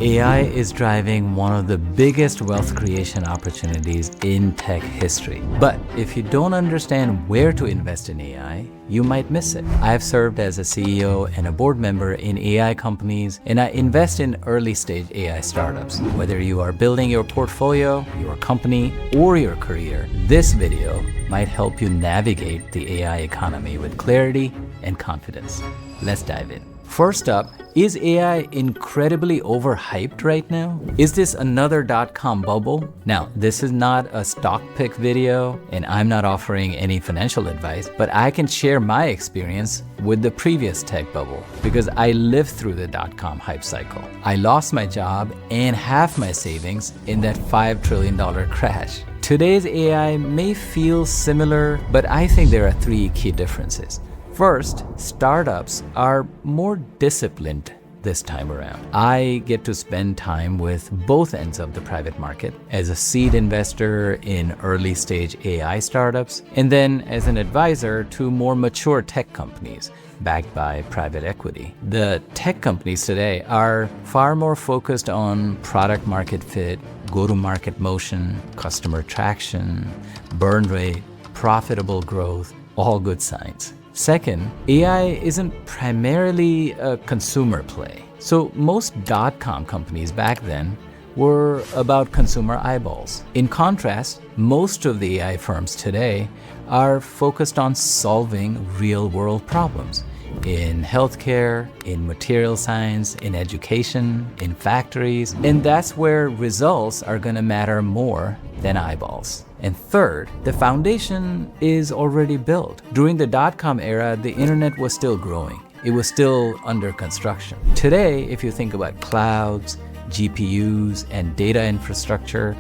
AI is driving one of the biggest wealth creation opportunities in tech history. But if you don't understand where to invest in AI, you might miss it. I've served as a CEO and a board member in AI companies, and I invest in early stage AI startups. Whether you are building your portfolio, your company, or your career, this video might help you navigate the AI economy with clarity and confidence. Let's dive in. First up, is AI incredibly overhyped right now? Is this another .com bubble? Now, this is not a stock pick video, and I'm not offering any financial advice, but I can share my experience with the previous tech bubble because I lived through the .com hype cycle. I lost my job and half my savings in that $5 trillion crash. Today's AI may feel similar, but I think there are three key differences. First, startups are more disciplined this time around. I get to spend time with both ends of the private market as a seed investor in early stage AI startups, and then as an advisor to more mature tech companies backed by private equity. The tech companies today are far more focused on product market fit, go-to-market motion, customer traction, burn rate, profitable growth, all good signs. Second, AI isn't primarily a consumer play. So most .com companies back then were about consumer eyeballs. In contrast, most of the AI firms today are focused on solving real-world problems in healthcare, in material science, in education, in factories, and that's where results are going to matter more than eyeballs. And third, the foundation is already built. During the .com era, the internet was still growing. It was still under construction. Today, if you think about clouds, GPUs, and data infrastructure,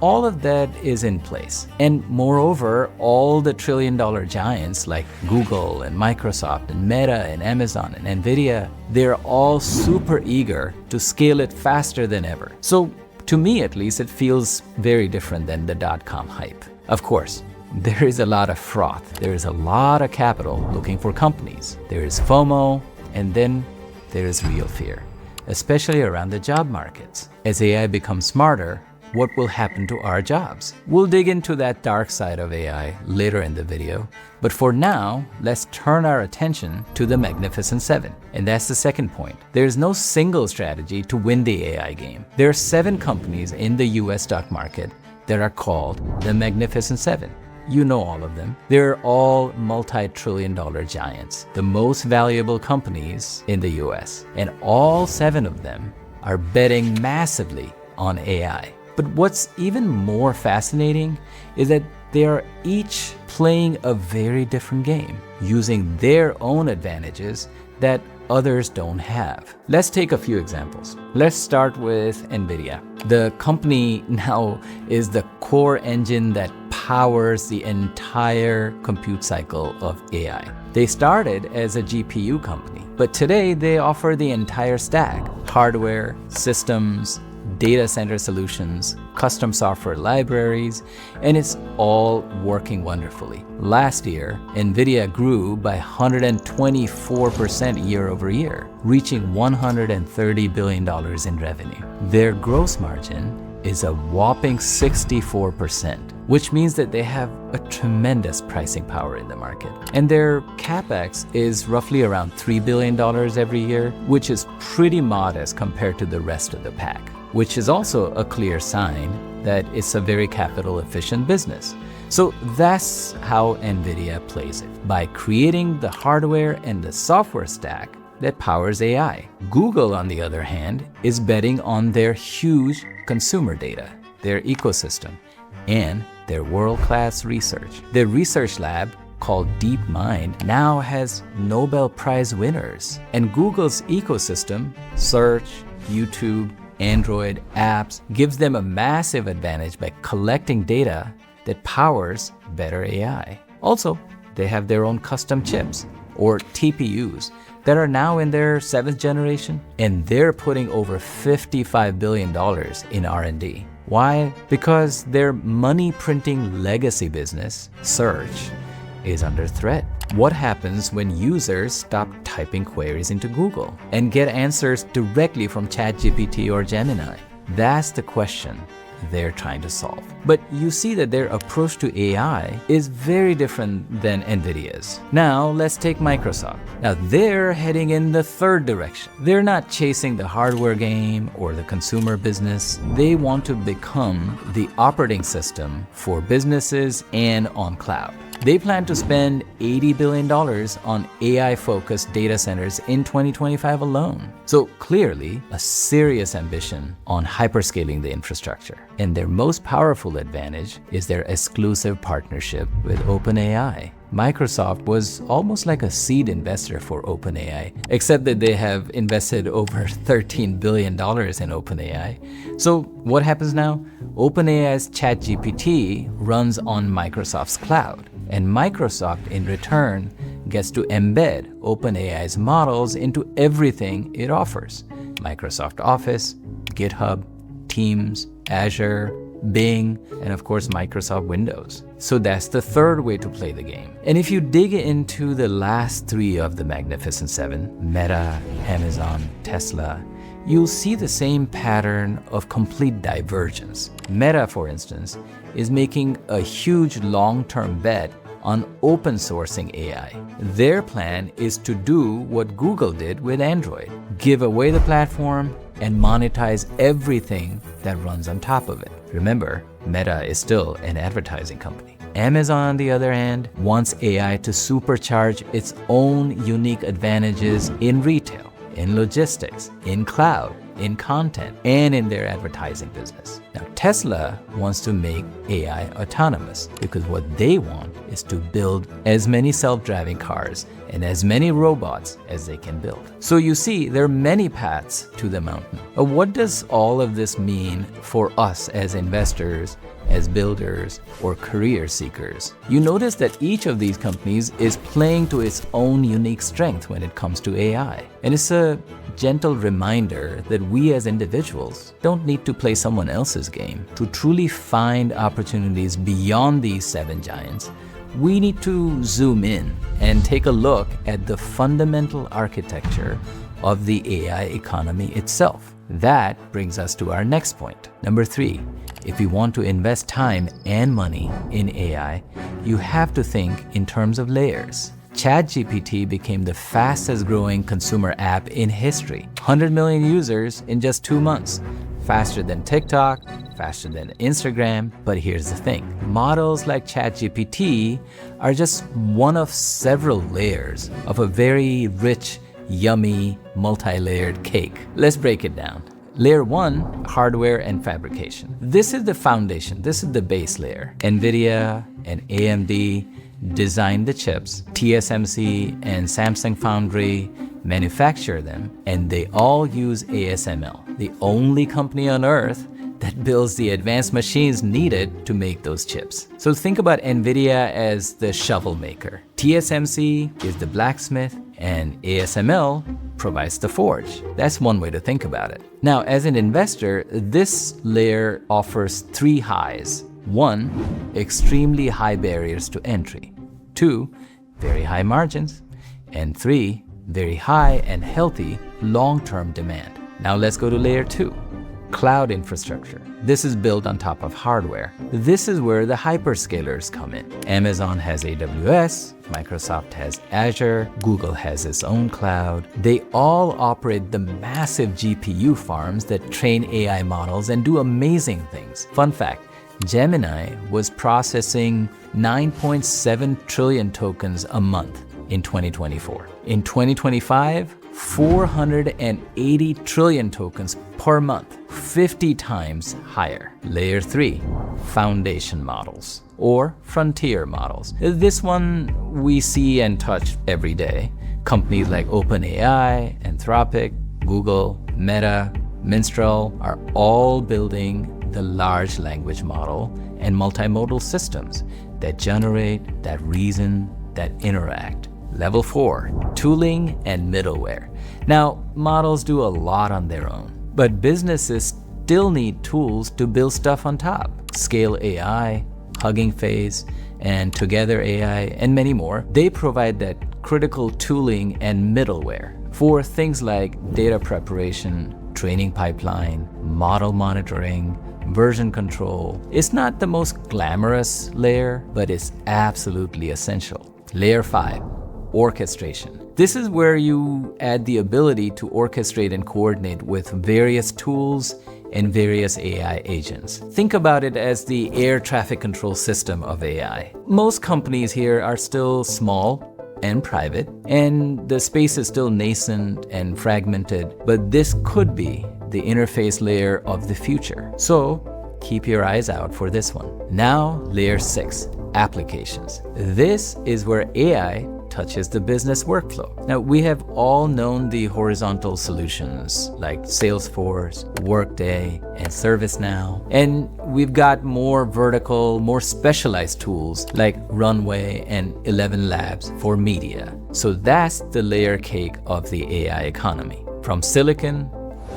all of that is in place. And moreover, all the trillion-dollar giants like Google and Microsoft and Meta and Amazon and NVIDIA, they're all super eager to scale it faster than ever. So to me, at least, it feels very different than the .com hype. Of course, there is a lot of froth. There is a lot of capital looking for companies. There is FOMO, and then there is real fear, especially around the job markets. As AI becomes smarter, what will happen to our jobs? We'll dig into that dark side of AI later in the video, but for now, let's turn our attention to the Magnificent Seven. And that's the second point. There's no single strategy to win the AI game. There are 7 companies in the US stock market that are called the Magnificent Seven. You know all of them. They're all multi-trillion-dollar giants, the most valuable companies in the US. And all 7 of them are betting massively on AI. But what's even more fascinating is that they are each playing a very different game, using their own advantages that others don't have. Let's take a few examples. Let's start with NVIDIA. The company now is the core engine that powers the entire compute cycle of AI. They started as a GPU company, but today they offer the entire stack: hardware, systems, data center solutions, custom software libraries, and it's all working wonderfully. Last year, NVIDIA grew by 124% year over year, reaching $130 billion in revenue. Their gross margin is a whopping 64%, which means that they have a tremendous pricing power in the market. And their CapEx is roughly around $3 billion every year, which is pretty modest compared to the rest of the pack, which is also a clear sign that it's a very capital efficient business. So that's how NVIDIA plays it, by creating the hardware and the software stack that powers AI. Google, on the other hand, is betting on their huge consumer data, their ecosystem, and their world-class research. Their research lab, called DeepMind, now has Nobel Prize winners. And Google's ecosystem, search, YouTube, Android apps, gives them a massive advantage by collecting data that powers better AI. Also, they have their own custom chips, or TPUs, that are now in their 7th generation, and they're putting over $55 billion in R&D. Why? Because their money-printing legacy business, search, is under threat. What happens when users stop typing queries into Google and get answers directly from ChatGPT or Gemini? That's the question they're trying to solve. But you see that their approach to AI is very different than NVIDIA's. Now, let's take Microsoft. Now, they're heading in the third direction. They're not chasing the hardware game or the consumer business. They want to become the operating system for businesses and on cloud. They plan to spend $80 billion on AI-focused data centers in 2025 alone. So clearly, a serious ambition on hyperscaling the infrastructure. And their most powerful advantage is their exclusive partnership with OpenAI. Microsoft was almost like a seed investor for OpenAI, except that they have invested over $13 billion in OpenAI. So what happens now? OpenAI's ChatGPT runs on Microsoft's cloud, and Microsoft in return gets to embed OpenAI's models into everything it offers. Microsoft Office, GitHub, Teams, Azure, Bing, and of course Microsoft Windows. So that's the third way to play the game. And if you dig into the last three of the Magnificent Seven, Meta, Amazon, Tesla, you'll see the same pattern of complete divergence. Meta, for instance, is making a huge long-term bet on open sourcing AI. Their plan is to do what Google did with Android, give away the platform and monetize everything that runs on top of it. Remember, Meta is still an advertising company. Amazon, on the other hand, wants AI to supercharge its own unique advantages in retail, in logistics, in cloud, in content, and in their advertising business. Now, Tesla wants to make AI autonomous because what they want is to build as many self-driving cars and as many robots as they can build. So you see, there are many paths to the mountain. But what does all of this mean for us as investors, as builders, or career seekers? You notice that each of these companies is playing to its own unique strength when it comes to AI. And it's a gentle reminder that we as individuals don't need to play someone else's game. To truly find opportunities beyond these seven giants, we need to zoom in and take a look at the fundamental architecture of the AI economy itself. That brings us to our next point. Number 3, if you want to invest time and money in AI, you have to think in terms of layers. ChatGPT became the fastest growing consumer app in history. 100 million users in just 2 months. Faster than TikTok, faster than Instagram. But here's the thing. Models like ChatGPT are just one of several layers of a very rich, yummy, multi-layered cake. Let's break it down. Layer 1, hardware and fabrication. This is the foundation. This is the base layer. NVIDIA and AMD designed the chips. TSMC and Samsung Foundry manufacture them, and they all use ASML, the only company on earth that builds the advanced machines needed to make those chips. So think about NVIDIA as the shovel maker. TSMC is the blacksmith, and ASML provides the forge. That's one way to think about it. Now, as an investor, this layer offers 3 highs. 1, extremely high barriers to entry. 2, very high margins. And 3, very high and healthy long-term demand. Now let's go to layer 2, cloud infrastructure. This is built on top of hardware. This is where the hyperscalers come in. Amazon has AWS, Microsoft has Azure, Google has its own cloud. They all operate the massive GPU farms that train AI models and do amazing things. Fun fact, Gemini was processing 9.7 trillion tokens a month in 2024. In 2025, 480 trillion tokens per month, 50 times higher. Layer 3, foundation models or frontier models. This one we see and touch every day. Companies like OpenAI, Anthropic, Google, Meta, Minstrel are all building the large language model and multimodal systems that generate, that reason, that interact. Level 4, tooling and middleware. Now, models do a lot on their own, but businesses still need tools to build stuff on top. Scale AI, Hugging Face, and Together AI, and many more. They provide that critical tooling and middleware for things like data preparation, training pipeline, model monitoring, version control. It's not the most glamorous layer, but it's absolutely essential. Layer 5, orchestration. This is where you add the ability to orchestrate and coordinate with various tools and various AI agents. Think about it as the air traffic control system of AI. Most companies here are still small and private, and the space is still nascent and fragmented, but this could be the interface layer of the future. So keep your eyes out for this one. Now, layer 6, applications. This is where AI touches the business workflow. Now, we have all known the horizontal solutions like Salesforce, Workday, and ServiceNow. And we've got more vertical, more specialized tools like Runway and 11 Labs for media. So that's the layer cake of the AI economy, from silicon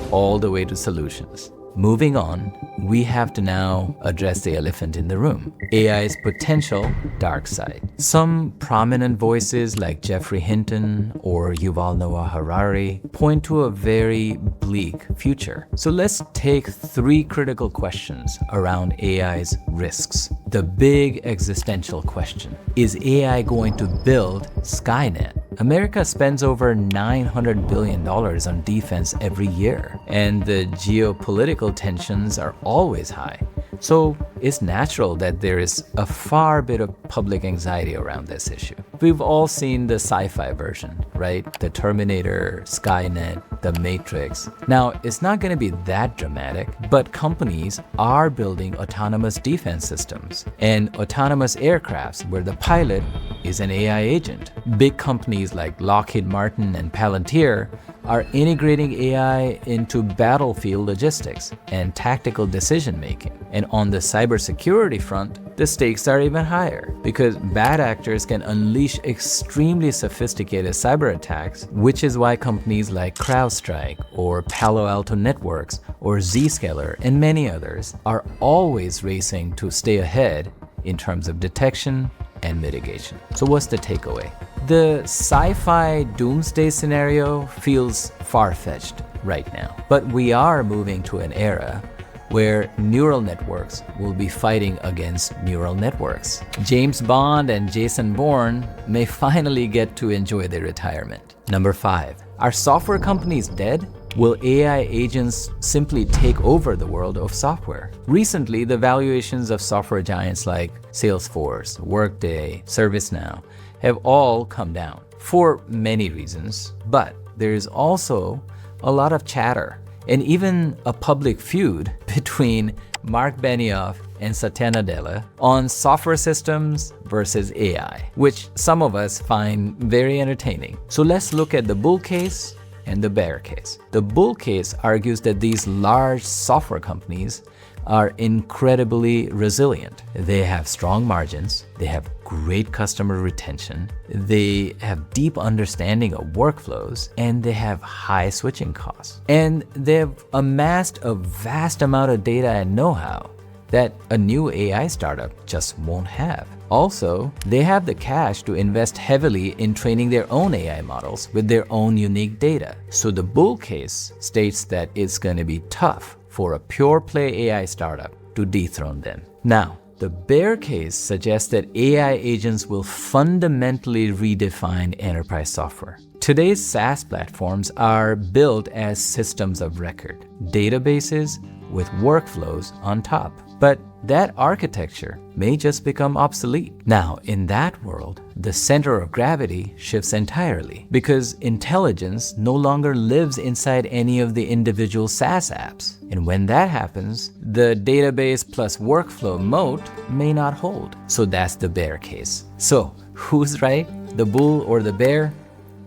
all the way to solutions. Moving on, we have to now address the elephant in the room, AI's potential dark side. Some prominent voices like Jeffrey Hinton or Yuval Noah Harari point to a very bleak future. So let's take 3 critical questions around AI's risks. The big existential question: is AI going to build Skynet? America spends over $900 billion on defense every year, and the geopolitical tensions are always high. So it's natural that there is a fair bit of public anxiety around this issue. We've all seen the sci-fi version, right? The Terminator, Skynet, The Matrix. Now, it's not going to be that dramatic, but companies are building autonomous defense systems and autonomous aircrafts where the pilot is an AI agent. Big companies like Lockheed Martin and Palantir are integrating AI into battlefield logistics and tactical decision making. And on the cybersecurity front, the stakes are even higher because bad actors can unleash extremely sophisticated cyber attacks, which is why companies like CrowdStrike or Palo Alto Networks or Zscaler and many others are always racing to stay ahead in terms of detection and mitigation. So what's the takeaway? The sci-fi doomsday scenario feels far-fetched right now, but we are moving to an era where neural networks will be fighting against neural networks. James Bond and Jason Bourne may finally get to enjoy their retirement. Number 5, are software companies dead? Will AI agents simply take over the world of software? Recently, the valuations of software giants like Salesforce, Workday, ServiceNow have all come down for many reasons, but there is also a lot of chatter and even a public feud between Mark Benioff and Satya Nadella on software systems versus AI, which some of us find very entertaining. So let's look at the bull case and the bear case. The bull case argues that these large software companies are incredibly resilient. They have strong margins, they have great customer retention, they have deep understanding of workflows, and they have high switching costs. And they've amassed a vast amount of data and know-how that a new AI startup just won't have. Also, they have the cash to invest heavily in training their own AI models with their own unique data. So the bull case states that it's going to be tough for a pure play AI startup to dethrone them. Now, the bear case suggests that AI agents will fundamentally redefine enterprise software. Today's SaaS platforms are built as systems of record, databases with workflows on top. But that architecture may just become obsolete. Now, in that world, the center of gravity shifts entirely because intelligence no longer lives inside any of the individual SaaS apps. And when that happens, the database plus workflow moat may not hold. So that's the bear case. So who's right, the bull or the bear?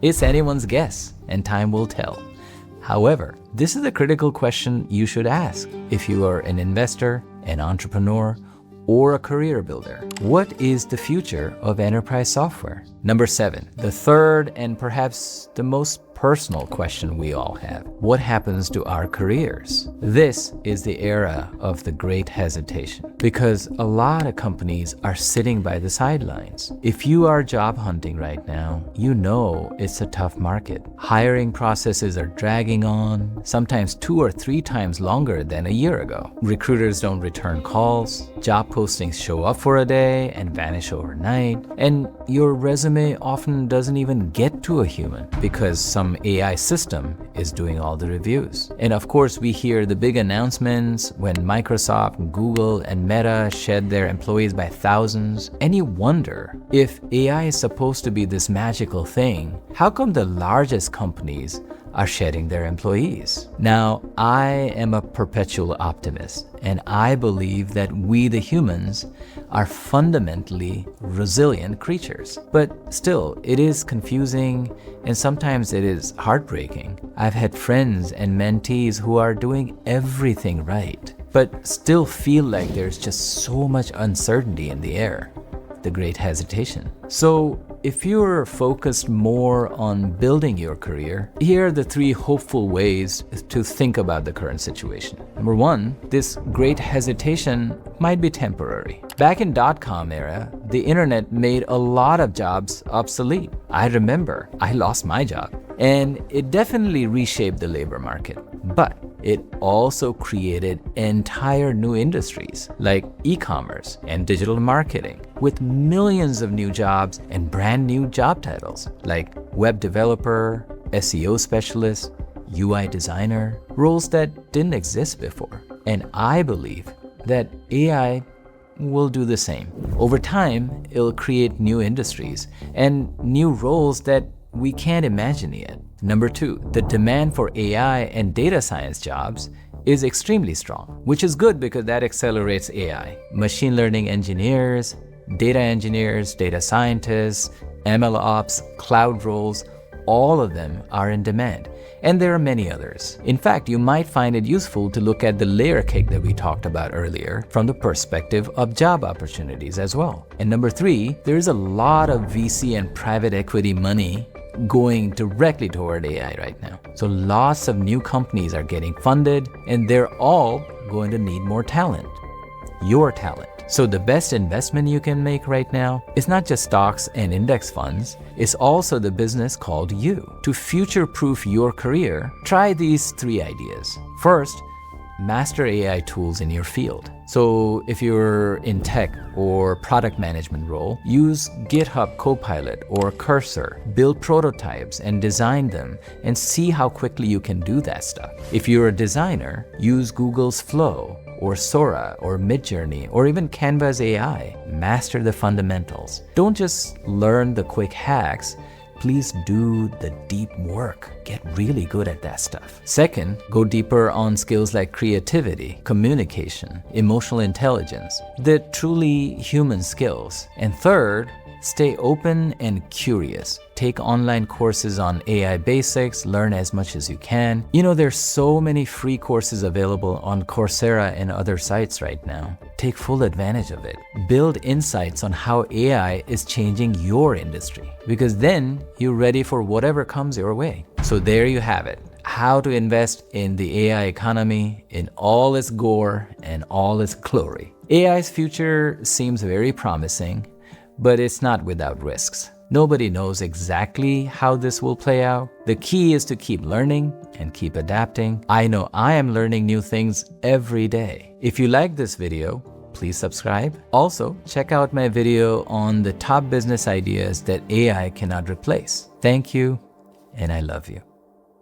It's anyone's guess, and time will tell. However, this is a critical question you should ask if you are an investor, an entrepreneur, or a career builder. What is the future of enterprise software? Number 7, the third and perhaps the most personal question we all have. What happens to our careers? This is the era of the great hesitation because a lot of companies are sitting by the sidelines. If you are job hunting right now, you know it's a tough market. Hiring processes are dragging on, sometimes 2 or 3 times longer than a year ago. Recruiters don't return calls, job postings show up for a day and vanish overnight, and your resume often doesn't even get to a human because some AI system is doing all the reviews. And of course, we hear the big announcements when Microsoft, Google, and Meta shed their employees by thousands, and you wonder, if AI is supposed to be this magical thing, how come the largest companies are shedding their employees? Now, I am a perpetual optimist, and I believe that we, the humans, are fundamentally resilient creatures. But still, it is confusing, and sometimes it is heartbreaking. I've had friends and mentees who are doing everything right, but still feel like there's just so much uncertainty in the air. The great hesitation. So if you're focused more on building your career, here are the 3 hopeful ways to think about the current situation. Number 1, this great hesitation might be temporary. Back in .com era, the internet made a lot of jobs obsolete. I remember I lost my job, and it definitely reshaped the labor market. But it also created entire new industries like e-commerce and digital marketing with millions of new jobs and brand new job titles like web developer, SEO specialist, UI designer, roles that didn't exist before. And I believe that AI will do the same. Over time, it'll create new industries and new roles that we can't imagine yet. Number 2, the demand for AI and data science jobs is extremely strong, which is good because that accelerates AI. Machine learning engineers, data scientists, ML ops, cloud roles, all of them are in demand. And there are many others. In fact, you might find it useful to look at the layer cake that we talked about earlier from the perspective of job opportunities as well. And number 3, there is a lot of VC and private equity money going directly toward AI right now. So lots of new companies are getting funded, and they're all going to need more talent, your talent. So the best investment you can make right now is not just stocks and index funds, it's also the business called you. To future-proof your career, try these 3 ideas. First, master AI tools in your field. So if you're in tech or product management role, use GitHub Copilot or Cursor. Build prototypes and design them and see how quickly you can do that stuff. If you're a designer, use Google's Flow or Sora or Midjourney or even Canva's AI. Master the fundamentals. Don't just learn the quick hacks. Please do the deep work. Get really good at that stuff. Second, go deeper on skills like creativity, communication, emotional intelligence, the truly human skills. And third, stay open and curious. Take online courses on AI basics, learn as much as you can. You know, there's so many free courses available on Coursera and other sites right now. Take full advantage of it. Build insights on how AI is changing your industry, because then you're ready for whatever comes your way. So there you have it. How to invest in the AI economy in all its gore and all its glory. AI's future seems very promising, but it's not without risks. Nobody knows exactly how this will play out. The key is to keep learning and keep adapting. I know I am learning new things every day. If you like this video, please subscribe. Also, check out my video on the top business ideas that AI cannot replace. Thank you, and I love you.